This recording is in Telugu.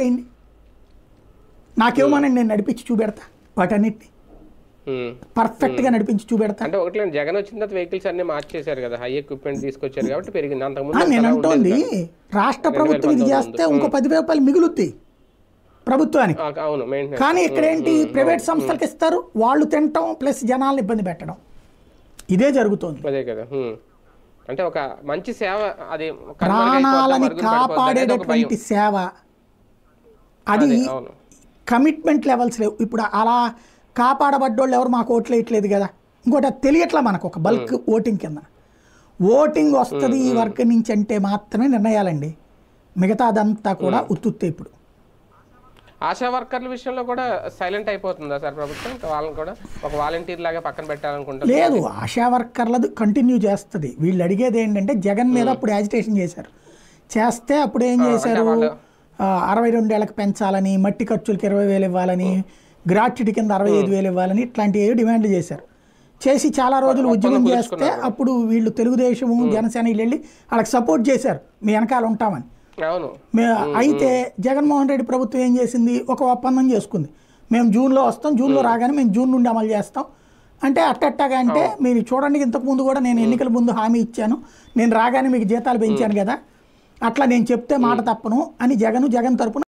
అయింది నాకేమోనండి నేను నడిపించి చూపెడతా వాటన్నిటిని పర్ఫెక్ట్గా నడిపించి చూపెడతా. అంటే ఒకటి జగన్ వచ్చిన తర్వాత వెహికల్స్ అన్ని మార్చేశారు కదా, హై ఎక్విప్మెంట్ తీసుకొచ్చారు కాబట్టి పెరిగింది. అంతకుముందు నేను అంటోంది రాష్ట్ర ప్రభుత్వం ఇది చేస్తే ఇంకో 10,000 రూపాయలు మిగులుద్ది ప్రభుత్వానికి. అవును, కానీ ఇక్కడేంటి ప్రైవేట్ సంస్థలకు ఇస్తారు, వాళ్ళు తినటం ప్లస్ జనాలను ఇబ్బంది పెట్టడం, ఇదే జరుగుతోంది. అదే కదా. అంటే ఒక మంచి సేవ, అది ప్రాణాలని కాపాడేటటువంటి సేవ, అది కమిట్మెంట్ లెవెల్స్ లేవు. ఇప్పుడు అలా కాపాడబడ్డోళ్ళు ఎవరు మాకు ఓట్లు వేయట్లేదు కదా. ఇంకోటి అది తెలియట్లా మనకు, ఒక బల్క్ ఓటింగ్ కింద ఓటింగ్ వస్తుంది ఈ వర్క్ నుంచి అంటే మాత్రమే నిర్ణయాలండి, మిగతా అదంతా కూడా ఉత్తుత్తే. ఇప్పుడు ఆశా వర్కర్ల విషయంలో కూడా సైలెంట్ అయిపోతుందా సార్ ప్రభుత్వం? వాళ్ళని కూడా ఒక వాలంటీర్ లాగా పక్కన పెట్టాలనుకుంటారు. లేదు, ఆశా వర్కర్లది కంటిన్యూ చేస్తుంది. వీళ్ళు అడిగేది ఏంటంటే జగన్ మీద అప్పుడు యాజిటేషన్ చేశారు, చేస్తే అప్పుడు ఏం చేశారు, 62 ఏళ్ళకి పెంచాలని, మట్టి ఖర్చులకి 20,000 ఇవ్వాలని, గ్రాట్యుటీ కింద 65,000 ఇవ్వాలని, ఇట్లాంటివి డిమాండ్లు చేశారు. చేసి చాలా రోజులు ఉద్యమం చేస్తే అప్పుడు వీళ్ళు తెలుగుదేశము జనసేన వీళ్ళు వెళ్ళి వాళ్ళకి సపోర్ట్ చేశారు, మీ వెనకాల ఉంటామని. అయితే జగన్మోహన్ రెడ్డి ప్రభుత్వం ఏం చేసింది, ఒక ఒప్పందం చేసుకుంది, మేము జూన్లో వస్తాం, జూన్లో రాగానే మేము జూన్ నుండి అమలు చేస్తాం అంటే అట్టగా. అంటే మీరు చూడండి, ఇంతకుముందు కూడా నేను ఎన్నికల ముందు హామీ ఇచ్చాను, నేను రాగానే మీకు జీతాలు పెంచాను కదా, అట్లా నేను చెప్తే మాట తప్పను అని జగన్ తరపున